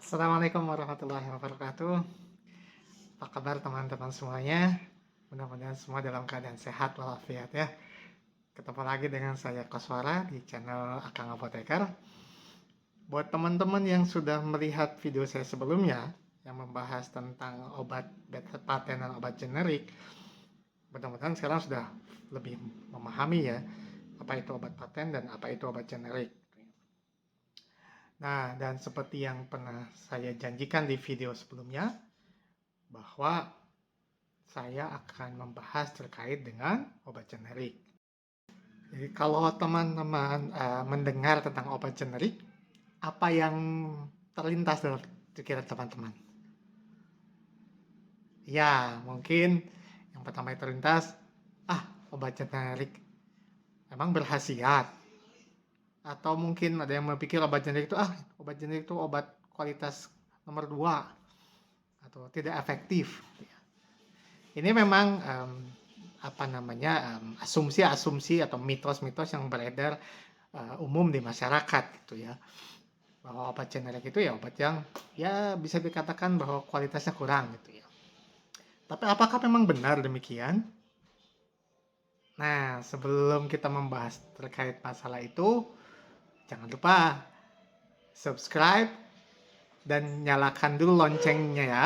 Assalamualaikum warahmatullahi wabarakatuh. Apa kabar teman-teman semuanya? Mudah-mudahan semua dalam keadaan sehat walafiat ya. Ketemu lagi dengan saya Koswara di channel Akang Apoteker. Buat teman-teman yang sudah melihat video saya sebelumnya yang membahas tentang obat paten dan obat generik, mudah-mudahan sekarang sudah lebih memahami ya apa itu obat paten dan apa itu obat generik. Nah, dan seperti yang pernah saya janjikan di video sebelumnya, bahwa saya akan membahas terkait dengan obat generik. Jadi kalau teman-teman mendengar tentang obat generik, apa yang terlintas dalam pikiran teman-teman? Ya, mungkin yang pertama yang terlintas, obat generik emang berkhasiat. Atau mungkin ada yang berpikir obat generik itu obat kualitas nomor 2 atau tidak efektif. Ini memang asumsi-asumsi atau mitos-mitos yang beredar umum di masyarakat gitu ya, bahwa obat generik itu ya obat yang ya bisa dikatakan bahwa kualitasnya kurang gitu ya. Tapi apakah memang benar demikian? Nah, sebelum kita membahas terkait masalah itu, jangan lupa subscribe dan nyalakan dulu loncengnya ya,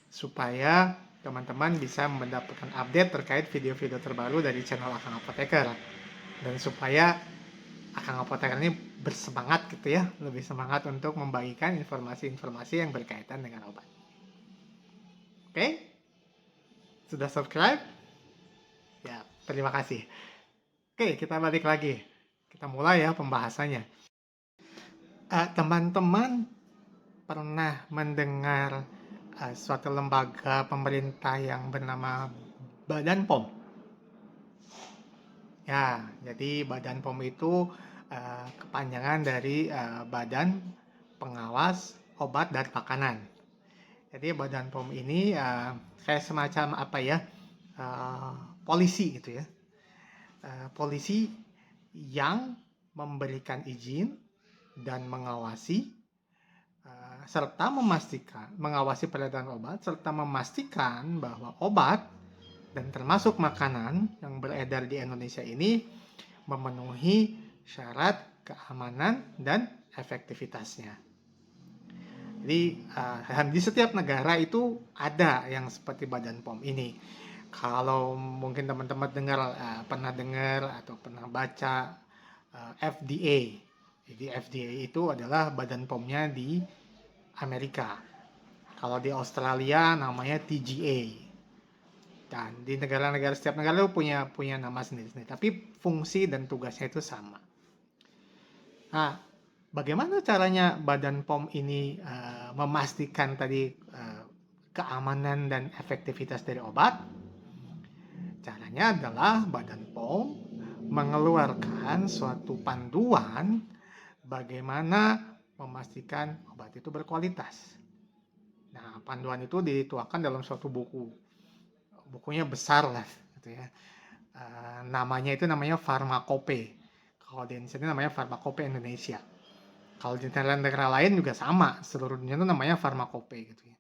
supaya teman-teman bisa mendapatkan update terkait video-video terbaru dari channel Akang Apoteker. Dan supaya Akang Apoteker ini bersemangat gitu ya, lebih semangat untuk membagikan informasi-informasi yang berkaitan dengan obat. Oke? Sudah subscribe? Ya, terima kasih. Oke, kita balik lagi. Kita mulai ya pembahasannya. Teman-teman pernah mendengar suatu lembaga pemerintah yang bernama Badan POM? Ya, jadi Badan POM itu kepanjangan dari Badan Pengawas Obat dan Makanan. Jadi Badan POM ini kayak semacam polisi gitu ya. Polisi yang memberikan izin dan mengawasi serta mengawasi peredaran obat serta memastikan bahwa obat dan termasuk makanan yang beredar di Indonesia ini memenuhi syarat keamanan dan efektivitasnya. Jadi di setiap negara itu ada yang seperti Badan POM ini. Kalau mungkin teman-teman pernah dengar atau pernah baca FDA. Jadi FDA itu adalah Badan POM-nya di Amerika. Kalau di Australia namanya TGA. Dan di negara-negara setiap negara itu punya nama sendiri-sendiri, tapi fungsi dan tugasnya itu sama. Nah, bagaimana caranya Badan POM ini memastikan tadi keamanan dan efektivitas dari obat? Caranya adalah Badan POM mengeluarkan suatu panduan bagaimana memastikan obat itu berkualitas. Nah, panduan itu dituangkan dalam suatu buku. Bukunya besar lah, gitu ya. Namanya Farmakope. Kalau di Indonesia namanya Farmakope Indonesia. Kalau di negara lain juga sama, seluruh dunia itu namanya Farmakope gitu ya.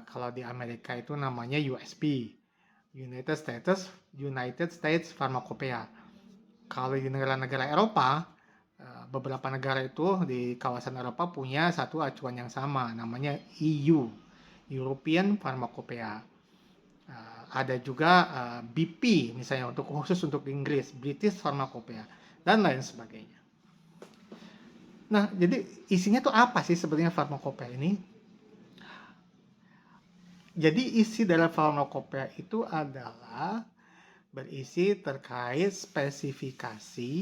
Kalau di Amerika itu namanya USP, United States Pharmacopoeia. Kalau di negara-negara Eropa, beberapa negara itu di kawasan Eropa punya satu acuan yang sama, namanya EU, European Pharmacopoeia. Ada juga BP misalnya khusus untuk Inggris, British Pharmacopoeia, dan lain sebagainya. Nah, jadi isinya tuh apa sih sebenarnya Pharmacopoeia ini? Jadi isi dari Pharmacopoeia itu adalah berisi terkait spesifikasi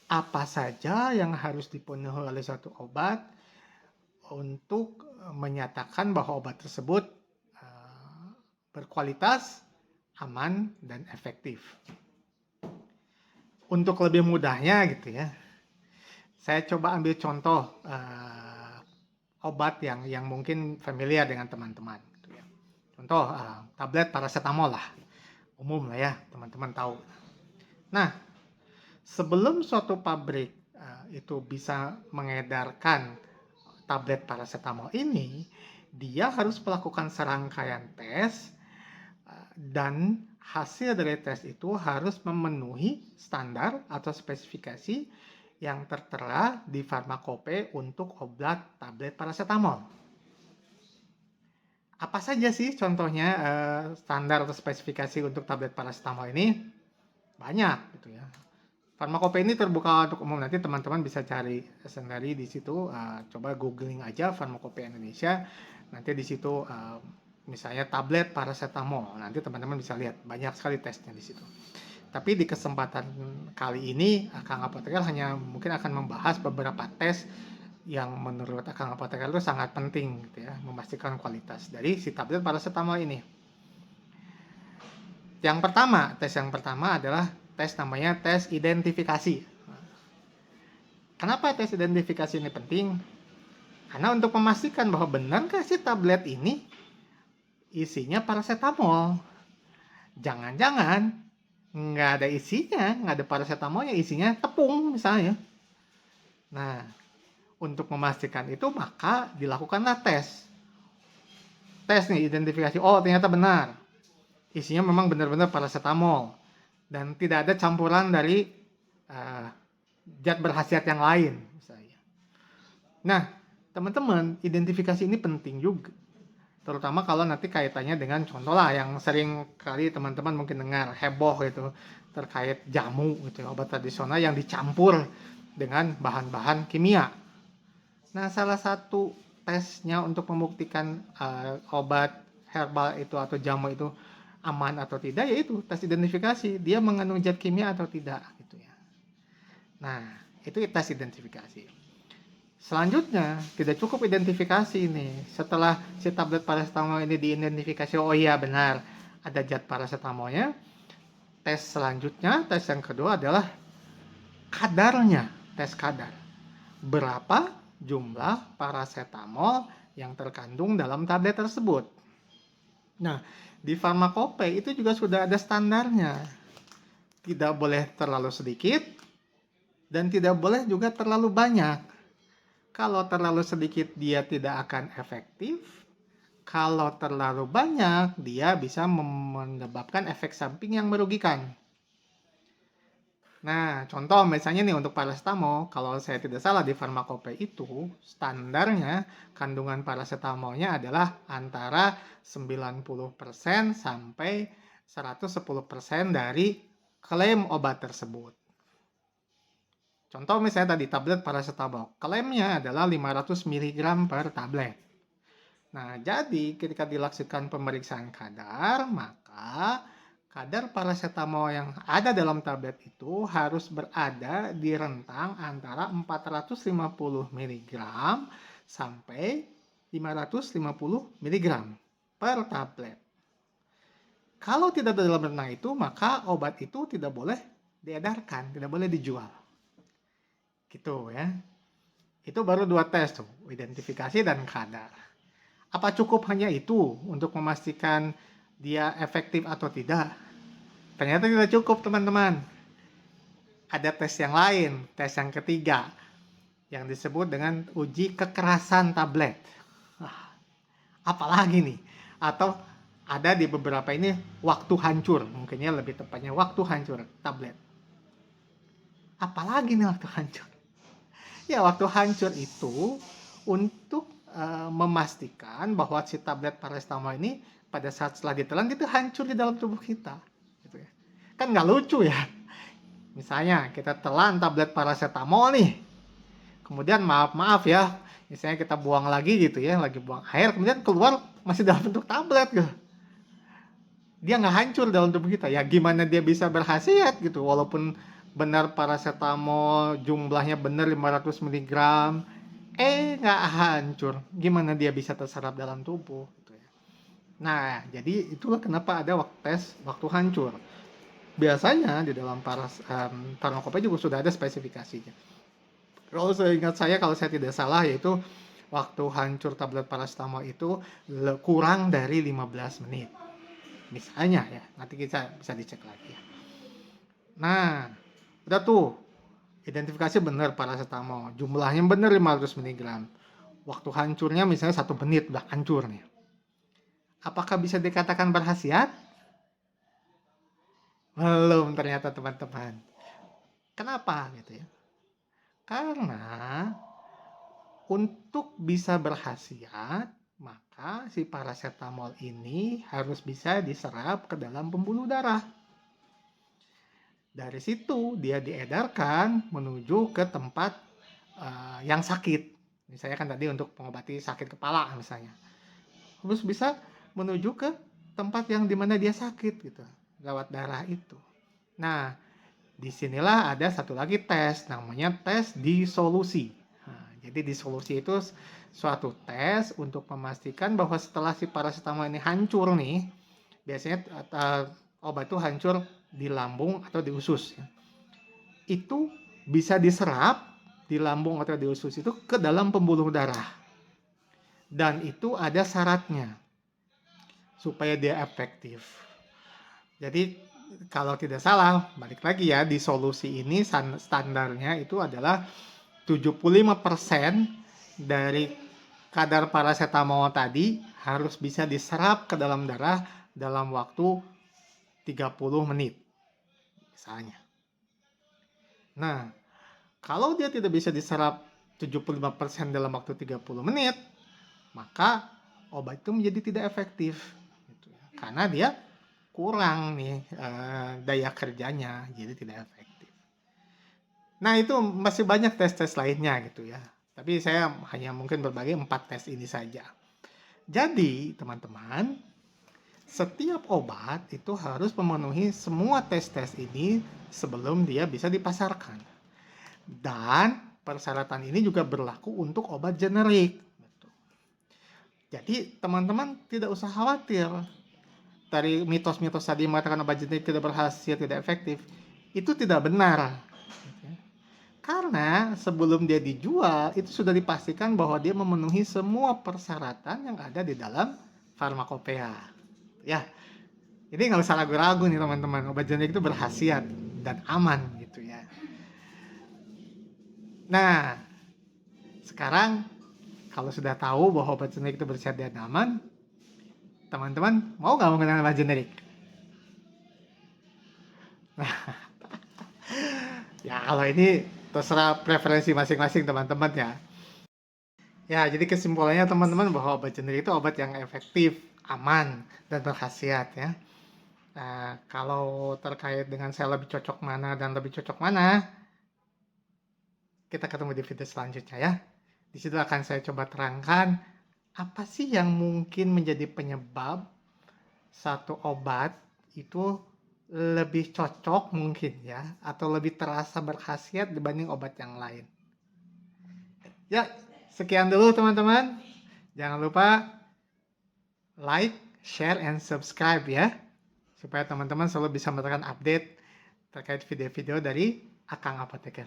apa saja yang harus dipenuhi oleh suatu obat untuk menyatakan bahwa obat tersebut berkualitas, aman, dan efektif. Untuk lebih mudahnya gitu ya, saya coba ambil contoh obat yang mungkin familiar dengan teman-teman. Gitu ya. Contoh tablet paracetamol lah, umum lah ya, teman-teman tahu. Nah, sebelum suatu pabrik itu bisa mengedarkan tablet paracetamol ini, dia harus melakukan serangkaian tes dan hasil dari tes itu harus memenuhi standar atau spesifikasi yang tertera di Farmakope untuk obat tablet paracetamol. Apa saja sih contohnya standar atau spesifikasi untuk tablet paracetamol ini? Banyak gitu ya. Farmakope ini terbuka untuk umum, nanti teman-teman bisa cari sendiri di situ, coba googling aja Farmakope Indonesia, nanti di situ misalnya tablet paracetamol, nanti teman-teman bisa lihat banyak sekali tesnya di situ. Tapi di kesempatan kali ini Kang Apoteker hanya mungkin akan membahas beberapa tes yang menurut Kang Apoteker itu sangat penting gitu ya, memastikan kualitas dari si tablet paracetamol ini. Yang pertama adalah tes namanya tes identifikasi. Kenapa tes identifikasi ini penting? Karena untuk memastikan bahwa benarkah si tablet ini isinya paracetamol. Jangan-jangan nggak ada isinya, nggak ada paracetamolnya, isinya tepung misalnya. Nah, untuk memastikan itu maka dilakukanlah tes. Tes nih, identifikasi, oh ternyata benar. Isinya memang benar-benar paracetamol. Dan tidak ada campuran dari zat berkhasiat yang lain misalnya. Nah, teman-teman, identifikasi ini penting juga. Terutama kalau nanti kaitannya dengan contoh lah yang sering kali teman-teman mungkin dengar heboh gitu terkait jamu gitu, obat tradisional yang dicampur dengan bahan-bahan kimia. Nah, salah satu tesnya untuk membuktikan obat herbal itu atau jamu itu aman atau tidak, yaitu tes identifikasi, dia mengandung zat kimia atau tidak gitu ya. Nah, itu tes identifikasi. Selanjutnya, tidak cukup identifikasi nih. Setelah si tablet paracetamol ini diidentifikasi, oh iya benar ada zat paracetamolnya. Tes selanjutnya, tes yang kedua adalah kadarnya, tes kadar. Berapa jumlah paracetamol yang terkandung dalam tablet tersebut. Nah, di Farmakope itu juga sudah ada standarnya. Tidak boleh terlalu sedikit dan tidak boleh juga terlalu banyak. Kalau terlalu sedikit dia tidak akan efektif. Kalau terlalu banyak dia bisa menyebabkan efek samping yang merugikan. Nah, contoh misalnya nih untuk paracetamol, kalau saya tidak salah di Farmakope itu standarnya kandungan paracetamolnya adalah antara 90% sampai 110% dari klaim obat tersebut. Contoh misalnya tadi tablet paracetamol, klaimnya adalah 500 mg per tablet. Nah, jadi ketika dilakukan pemeriksaan kadar, maka kadar paracetamol yang ada dalam tablet itu harus berada di rentang antara 450 mg sampai 550 mg per tablet. Kalau tidak dalam rentang itu, maka obat itu tidak boleh diedarkan, tidak boleh dijual. Gitu ya. Itu baru 2 tes tuh, identifikasi dan kadar. Apa cukup hanya itu untuk memastikan dia efektif atau tidak? Ternyata tidak cukup, teman-teman. Ada tes yang lain, tes yang ketiga, yang disebut dengan uji kekerasan tablet. Apalagi nih? Atau ada di beberapa ini waktu hancur, mungkinnya lebih tepatnya waktu hancur tablet. Apalagi nih waktu hancur? Ya, waktu hancur itu untuk memastikan bahwa si tablet paracetamol ini pada saat setelah ditelan itu hancur di dalam tubuh kita. Gitu ya. Kan nggak lucu ya. Misalnya kita telan tablet paracetamol nih, kemudian maaf ya, misalnya kita buang lagi gitu ya, lagi buang air, kemudian keluar masih dalam bentuk tablet gitu. Dia nggak hancur dalam tubuh kita. Ya gimana dia bisa berkhasiat gitu, walaupun benar paracetamol jumlahnya benar 500 mg, nggak hancur. Gimana dia bisa terserap dalam tubuh gitu ya. Nah, jadi itulah kenapa ada tes waktu hancur. Biasanya di dalam Farmakope juga sudah ada spesifikasinya. Kalau saya ingat kalau saya tidak salah, yaitu waktu hancur tablet paracetamol itu kurang dari 15 menit. Misalnya ya, nanti kita bisa dicek lagi ya. Nah, udah tuh identifikasi benar paracetamol, jumlahnya benar 500 mg. Waktu hancurnya misalnya 1 menit udah hancur nih. Apakah bisa dikatakan berkhasiat? Belum ternyata teman-teman. Kenapa gitu ya? Karena untuk bisa berkhasiat, maka si paracetamol ini harus bisa diserap ke dalam pembuluh darah. Dari situ dia diedarkan menuju ke tempat yang sakit. Misalnya kan tadi untuk mengobati sakit kepala misalnya. Terus bisa menuju ke tempat yang dimana dia sakit gitu, lewat darah itu. Nah, disinilah ada satu lagi tes, namanya tes disolusi. Nah, jadi disolusi itu suatu tes untuk memastikan bahwa setelah si paracetamol ini hancur nih, biasanya obat itu hancur di lambung atau di usus. Itu bisa diserap di lambung atau di usus itu ke dalam pembuluh darah. Dan itu ada syaratnya supaya dia efektif. Jadi kalau tidak salah, balik lagi ya, di solusi ini standarnya itu adalah 75% dari kadar paracetamol tadi harus bisa diserap ke dalam darah dalam waktu 30 menit. Misalnya. Nah, kalau dia tidak bisa diserap 75% dalam waktu 30 menit, maka obat itu menjadi tidak efektif. Gitu ya. Karena dia kurang nih daya kerjanya, jadi tidak efektif. Nah, itu masih banyak tes-tes lainnya gitu ya. Tapi saya hanya mungkin berbagi 4 tes ini saja. Jadi, teman-teman, setiap obat itu harus memenuhi semua tes-tes ini sebelum dia bisa dipasarkan. Dan persyaratan ini juga berlaku untuk obat generik. Jadi, teman-teman tidak usah khawatir. Dari mitos-mitos tadi mengatakan obat generik tidak berhasil, tidak efektif, itu tidak benar. Karena sebelum dia dijual, itu sudah dipastikan bahwa dia memenuhi semua persyaratan yang ada di dalam farmakopea. Ya, jadi nggak usah ragu-ragu nih teman-teman, obat generik itu berkhasiat dan aman gitu ya. Nah, sekarang kalau sudah tahu bahwa obat generik itu berkhasiat dan aman, teman-teman mau nggak menggunakan obat generik? Nah, ya kalau ini terserah preferensi masing-masing teman-teman ya. Ya, jadi kesimpulannya teman-teman bahwa obat generik itu obat yang efektif, aman, dan berkhasiat ya. Nah, kalau terkait dengan saya lebih cocok mana dan lebih cocok mana, kita ketemu di video selanjutnya ya. Di situ akan saya coba terangkan apa sih yang mungkin menjadi penyebab satu obat itu lebih cocok mungkin ya, atau lebih terasa berkhasiat dibanding obat yang lain. Ya, sekian dulu teman-teman. Jangan lupa like, share, and subscribe ya. Supaya teman-teman selalu bisa mendapatkan update terkait video-video dari Akang Apoteker.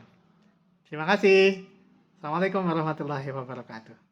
Terima kasih. Assalamualaikum warahmatullahi wabarakatuh.